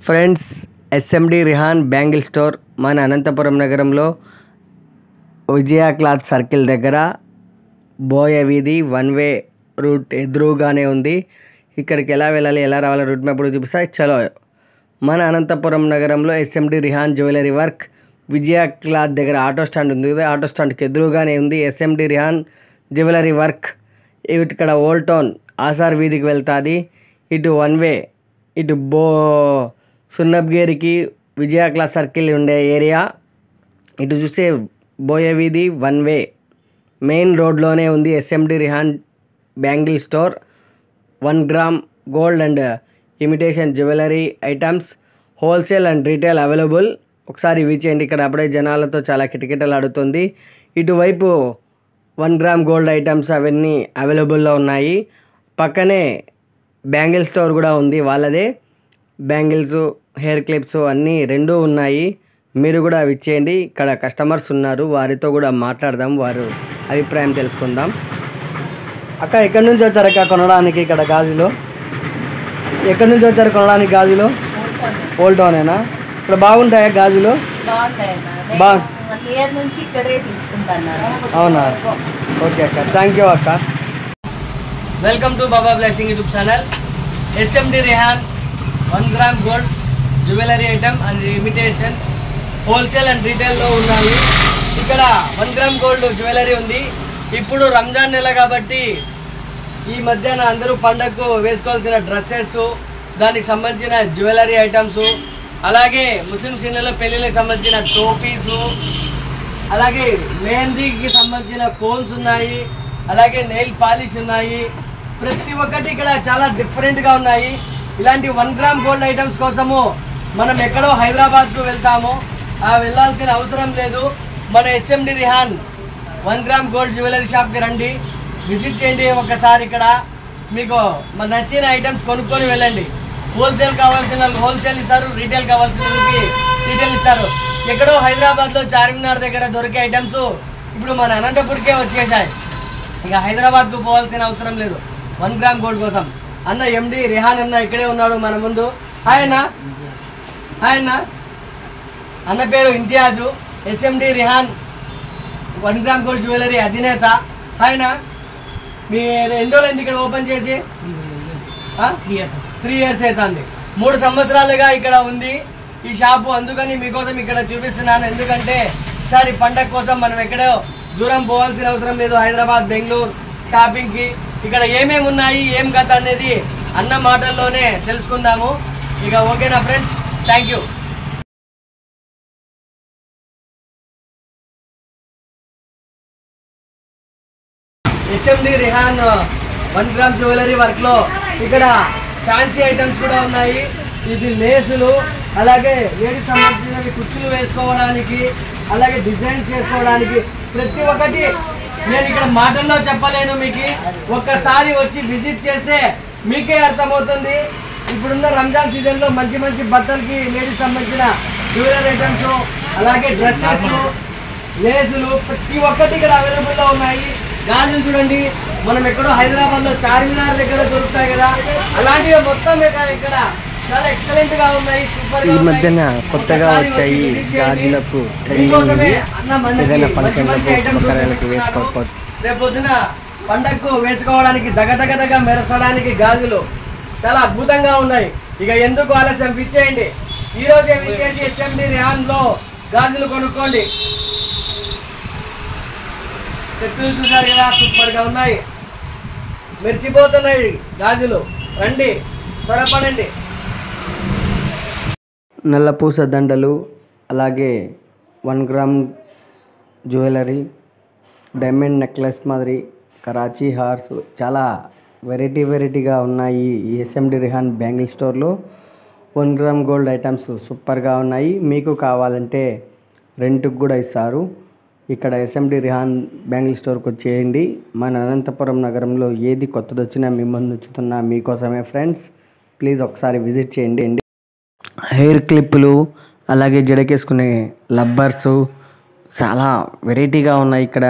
Friends, SMD Rehan bangle store మన అనంతపురం నగరంలో విజయ cloth circle దగ్గర బోయ వీధి వన్ వే రూట్ ఎదురుగానే ఉంది. ఇక్కడికి ఎలా వెళ్ళాలి, ఎలా రావాలి రూట్ మ్యాప్ కూడా చూపిస్తా. చలో, మన అనంతపురం నగరంలో ఎస్ఎండి రిహాన్ జ్యువెలరీ వర్క్ విజయ క్లాత్ దగ్గర ఆటో స్టాండ్ ఉంది కదా, ఆటో స్టాండ్కి ఎదురుగానే ఉంది ఎస్ఎండి రిహాన్ జ్యువెలరీ వర్క్. ఇక్కడ ఓల్డ్ టౌన్ ఆసార్ వీధికి వెళ్తుంది. ఇటు వన్ వే, ఇటు సున్నబ్గేరికి విజయ క్లాత్ సర్కిల్ ఉండే ఏరియా. ఇటు చూస్తే బోయ వీధి వన్ వే మెయిన్ రోడ్లోనే ఉంది SMD Rehan bangle store. 1 gram gold and imitation jewellery items wholesale and retail available. ఒకసారి వీచేయండి. ఇక్కడ అప్పుడే జనాలతో చాలా కిటకిటలాడుతుంది. ఇటువైపు 1 గ్రామ్ గోల్డ్ ఐటమ్స్ అవన్నీ అవైలబుల్లో ఉన్నాయి. పక్కనే బ్యాంగిల్ స్టోర్ కూడా ఉంది వాళ్ళదే. బ్యాంగిల్స్, హెయిర్ క్లిప్స్ అన్నీ రెండూ ఉన్నాయి. మీరు కూడా విచ్చేయండి. ఇక్కడ కస్టమర్స్ ఉన్నారు, వారితో కూడా మాట్లాడదాం, వారు అభిప్రాయం తెలుసుకుందాం. అక్క, ఎక్కడి నుంచి వచ్చారు అక్క కొనడానికి? ఇక్కడ గాజులు ఎక్కడి నుంచి వచ్చారు కొనడానికి? గాజులు ఓల్డ్ టౌనేనా? ఇక్కడ బాగుంటాయా గాజులు? అవునా? ఓకే అక్క, థ్యాంక్ యూ అక్క. Welcome to Baba blessing YouTube channel. SMD Rihan 1 gram gold jewellery item and imitations wholesale and రీటైల్లో ఉన్నాయి. ఇక్కడ 1 గ్రామ్ గోల్డ్ జ్యువెలరీ ఉంది. ఇప్పుడు రంజాన్ నెల కాబట్టి ఈ మధ్యాహ్న అందరూ పండగకు వేసుకోవాల్సిన డ్రెస్సెస్, దానికి సంబంధించిన జ్యువెలరీ ఐటమ్స్, అలాగే ముస్లిమ్స్ ఇళ్ళలో పెళ్ళిళ్ళకి సంబంధించిన టోపీసు, అలాగే మెహందీకి సంబంధించిన కోన్స్ ఉన్నాయి, అలాగే నెయిల్ పాలిష్ ఉన్నాయి. ప్రతి ఒక్కటి ఇక్కడ చాలా డిఫరెంట్గా ఉన్నాయి. ఇలాంటి 1 గ్రామ్ గోల్డ్ ఐటమ్స్ కోసము మనం ఎక్కడో హైదరాబాద్కు వెళ్తాము, వెళ్ళాల్సిన అవసరం లేదు. మన SMD Rihan 1 gram gold jewellery షాప్కి రండి, విజిట్ చేయండి ఒకసారి. ఇక్కడ మీకు మన నచ్చిన ఐటమ్స్ కొనుక్కొని వెళ్ళండి. హోల్సేల్ కావాల్సిన వాళ్ళకి హోల్సేల్ ఇస్తారు, రీటైల్ కావాల్సిన వాళ్ళకి రీటైల్ ఇస్తారు. ఎక్కడో హైదరాబాద్లో చార్మినార్ దగ్గర దొరికే ఐటమ్స్ ఇప్పుడు మన అనంతపూర్కే వచ్చేసాయి. ఇక హైదరాబాద్కు పోవాల్సిన అవసరం లేదు 1 గ్రామ్ గోల్డ్ కోసం. అన్న ఎండి రిహాన్ అన్న ఇక్కడే ఉన్నాడు మన ముందు. హాయ్ అన్న. హాయ్ అన్న. అన్న పేరు Imtiaz, SMD Rihan 1 gram gold jewellery అధినేత. హాయ్ అన్న. మీ ఎన్ని రోజులైంది ఇక్కడ ఓపెన్ చేసి? 3 ఇయర్స్ అవుతుంది. 3 సంవత్సరాలుగా ఇక్కడ ఉంది ఈ షాపు. అందుకని మీకోసం ఇక్కడ చూపిస్తున్నాను. ఎందుకంటే ఈసారి పండగ కోసం మనం ఎక్కడో దూరం పోవాల్సిన అవసరం లేదు, హైదరాబాద్, బెంగళూరు షాపింగ్కి. ఇక్కడ ఏమేమి ఉన్నాయి, ఏం కథ అనేది అన్న మాటల్లోనే తెలుసుకుందాము. ఇక ఓకేనా friends? Thank you. SMD Rihan 1 gram jewellery వర్క్లో ఇక్కడ ఫ్యాన్సీ ఐటమ్స్ కూడా ఉన్నాయి. ఇది లేసులు, అలాగే లేడీస్ సంబంధించినవి కుచ్చులు వేసుకోవడానికి, అలాగే డిజైన్స్ చేసుకోవడానికి ప్రతి ఒక్కటి నేను ఇక్కడ మాటల్లో చెప్పలేను. మీకు ఒక్కసారి వచ్చి విజిట్ చేస్తే మీకే అర్థమవుతుంది. ఇప్పుడున్న రంజాన్ సీజన్లో మంచి మంచి బట్టలకి లేడీస్ సంబంధించిన జ్యువెలరీ ఐటమ్స్, అలాగే డ్రెస్సెస్, లేసులు ప్రతి ఒక్కటి ఇక్కడ అవైలబుల్లో ఉన్నాయి. గాజులు చూడండి, మనం ఎక్కడో హైదరాబాద్లో చార్మినార్ దగ్గర దొరుకుతాయి కదా, అలాంటివి మొత్తం ఇక్కడ చాలా ఎక్సలెంట్ గా ఉన్నాయి. ఈ మధ్యన కొత్తగా వచ్చాయి గాజులకు వేసుకోకపోతే రేపు పొద్దున పండగకు వేసుకోవడానికి దగదగదగ మెరసడానికి గాజులు చాలా అద్భుతంగా ఉన్నాయి. ఇక ఎందుకు ఆలస్యం, విచ్చేయండి. ఈ రోజే విచ్చేసి ఎస్ఎండి రిహాన్ లో గాజులు కొనుక్కోండి. చెట్లు చూసారు కదా, సూపర్ గా ఉన్నాయి, మెరిచిపోతున్నాయి గాజులు. రండి, త్వరపడండి. నల్లపూస దండలు, అలాగే 1 గ్రామ్ జ్యువెలరీ, డైమండ్ నెక్లెస్ మాదిరి, కరాచీ హార్స్, చాలా వెరైటీగా ఉన్నాయి ఈ ఎస్ఎండి రిహాన్ బ్యాంగిల్ స్టోర్లో. 1 గ్రామ్ గోల్డ్ ఐటమ్స్ సూపర్గా ఉన్నాయి. మీకు కావాలంటే రెంట్కి కూడా ఇస్తారు. ఇక్కడ ఎస్ఎండి రిహాన్ బ్యాంగిల్ స్టోర్కి వచ్చేయండి. మన అనంతపురం నగరంలో ఏది కొత్తది వచ్చినా మీ ముందు ఉంచుతున్నా మీకోసమే ఫ్రెండ్స్. ప్లీజ్ ఒకసారి విజిట్ చేయండి. హెయిర్ క్లిప్పులు, అలాగే జడకేసుకునే లబ్బర్సు చాలా వెరైటీగా ఉన్నాయి ఇక్కడ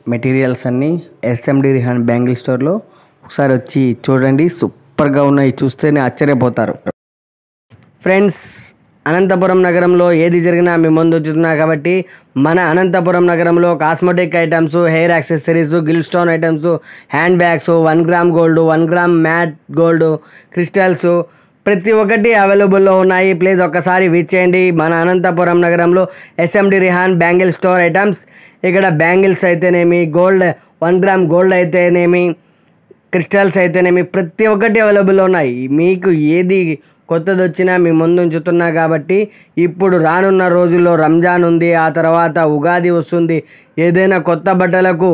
మెటీరియల్స్ అన్నీ ఎస్ఎండి రిహాన్ బ్యాంగిల్ స్టోర్లో. ఒకసారి వచ్చి చూడండి, సూపర్గా ఉన్నాయి, చూస్తేనే ఆశ్చర్యపోతారు. ఫ్రెండ్స్, అనంతపురం నగరంలో ఏది జరిగినా మీ ముందు వచ్చుతున్నా కాబట్టి మన అనంతపురం నగరంలో cosmetic items, hair accessories, Gill stone items, hand bags, 1 gram gold, 1 gram matte gold, crystals ప్రతి ఒక్కటి అవైలబుల్లో ఉన్నాయి. ప్లీజ్ ఒక్కసారి విచ్చేయండి మన అనంతపురం నగరంలో SMD Rehan bangle store items. ఇక్కడ బ్యాంగిల్స్ అయితేనేమి, గోల్డ్ 1 గ్రామ్ గోల్డ్ అయితేనేమి, క్రిస్టల్స్ అయితేనేమి ప్రతి ఒక్కటి అవైలబుల్లో ఉన్నాయి. మీకు ఏది కొత్తది వచ్చినా మీ ముందు ఉంచుతున్నా కాబట్టి ఇప్పుడు రానున్న రోజుల్లో రంజాన్ ఉంది, ఆ తర్వాత ఉగాది వస్తుంది. ఏదైనా కొత్త బట్టలకు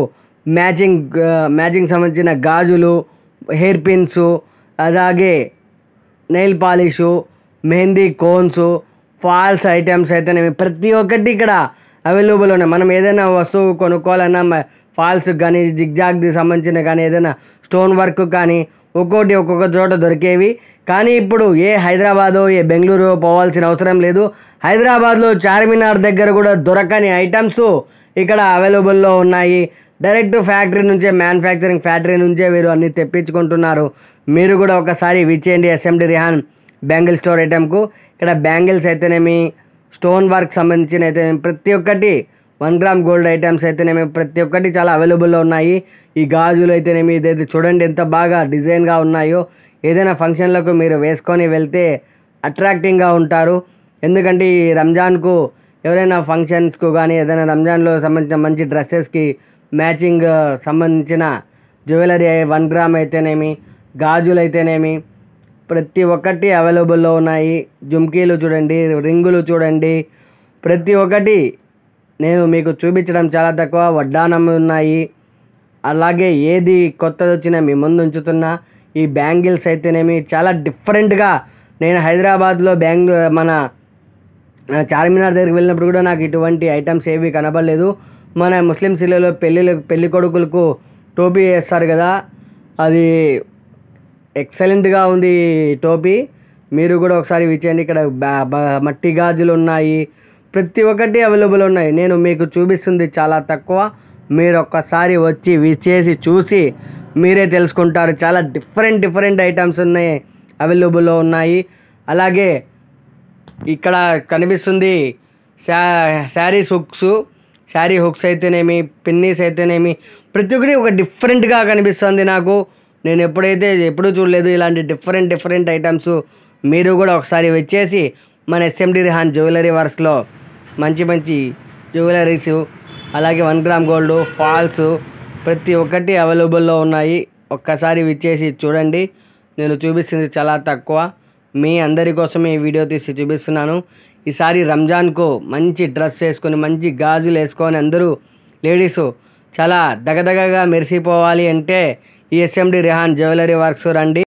మ్యాచింగ్ సంబంధించిన గాజులు, హెయిర్ పిన్స్, అలాగే nail polish, mehndi cones, falls items అయితేనేమి ప్రతి ఒక్కటి ఇక్కడ అవైలబుల్ ఉన్నాయి. మనం ఏదైనా వస్తువు కొనుక్కోవాలన్నా ఫాల్స్ కానీ, జిగ్జాగ్కి సంబంధించిన కానీ, ఏదైనా స్టోన్ వర్క్ కానీ ఒక్కొక్క చోట దొరికేవి. కానీ ఇప్పుడు ఏ హైదరాబాదు, ఏ బెంగళూరు పోవాల్సిన అవసరం లేదు. హైదరాబాద్లో చార్మినార్ దగ్గర కూడా దొరకని ఐటమ్స్ ఇక్కడ అవైలబుల్లో ఉన్నాయి. డైరెక్ట్ ఫ్యాక్టరీ నుంచే, మ్యానుఫ్యాక్చరింగ్ ఫ్యాక్టరీ నుంచే వీరు అన్నీ తెప్పించుకుంటున్నారు. మీరు కూడా ఒకసారి విచ్చేయండి ఎస్ఎండి రిహాన్ బ్యాంగిల్ స్టోర్ ఐటమ్కు. ఇక్కడ బ్యాంగిల్స్ అయితేనేమి, స్టోన్ వర్క్ సంబంధించిన అయితే ప్రతి ఒక్కటి, 1 గ్రామ్ గోల్డ్ ఐటమ్స్ అయితేనేమి ప్రతి ఒక్కటి చాలా అవైలబుల్లో ఉన్నాయి. ఈ గాజులు అయితేనేమి, ఇదైతే చూడండి ఎంత బాగా డిజైన్గా ఉన్నాయో. ఏదైనా ఫంక్షన్లకు మీరు వేసుకొని వెళ్తే అట్రాక్టింగ్గా ఉంటారు. ఎందుకంటే ఈ రంజాన్కు ఎవరైనా ఫంక్షన్స్కు కానీ, ఏదైనా రంజాన్లో సంబంధించిన మంచి డ్రెస్సెస్కి మ్యాచింగ్ సంబంధించిన జ్యువెలరీ 1 గ్రామ్ అయితేనేమి, గాజులు అయితేనేమి ప్రతి ఒక్కటి అవైలబుల్లో ఉన్నాయి. జుమ్కీలు చూడండి, రింగులు చూడండి, ప్రతి ఒక్కటి నేను మీకు చూపించడం చాలా తక్కువ. వడ్డానం ఉన్నాయి. అలాగే ఏది కొత్తది వచ్చినా మీ ముందు ఉంచుతున్నా. ఈ బ్యాంగిల్స్ అయితేనేమి చాలా డిఫరెంట్గా, నేను హైదరాబాద్లో మన చార్మినార్ దగ్గరికి వెళ్ళినప్పుడు కూడా నాకు ఇటువంటి ఐటమ్స్ ఏవి కనబడలేదు. మన ముస్లిమ్స్ ఇళ్ళలో పెళ్ళి కొడుకులకు టోపీ వేస్తారు కదా, అది ఎక్సలెంట్గా ఉంది టోపీ. మీరు కూడా ఒకసారి విచ్చేయండి. ఇక్కడ మట్టి గాజులు ఉన్నాయి, ప్రతి ఒక్కటి అవైలబుల్ ఉన్నాయి. నేను మీకు చూపిస్తుంది చాలా తక్కువ. మీరు ఒక్కసారి వచ్చి విచ్చేసి చూసి మీరే తెలుసుకుంటారు. చాలా డిఫరెంట్ ఐటమ్స్ ఉన్నాయి, అవైలబుల్లో ఉన్నాయి. అలాగే ఇక్కడ కనిపిస్తుంది శారీ హుక్స్ అయితేనేమి, పిన్నీస్ అయితేనేమి ప్రతి ఒక్కటి ఒక డిఫరెంట్గా కనిపిస్తుంది నాకు. నేను ఎప్పుడూ చూడలేదు ఇలాంటి డిఫరెంట్ ఐటమ్స్. మీరు కూడా ఒకసారి వచ్చేసి మన ఎస్ఎండి రిహాన్ జ్యువెలరీ వర్క్స్లో మంచి జ్యువెలరీస్, అలాగే 1 గ్రామ్ గోల్డ్, ఫాల్స్ ప్రతి ఒక్కటి అవైలబుల్లో ఉన్నాయి. ఒక్కసారి విచ్చేసి చూడండి. నేను చూపిస్తుంది చాలా తక్కువ, మీ అందరి కోసం ఈ వీడియో తీసి చూపిస్తున్నాను. ఈసారి రంజాన్కు మంచి డ్రెస్ వేసుకొని, మంచి గాజులు వేసుకొని అందరూ లేడీసు చాలా దగదగగా మెరిసిపోవాలి అంటే ఈ ఎస్ఎండి రిహాన్ జ్యువెలరీ వర్క్స్ రండి.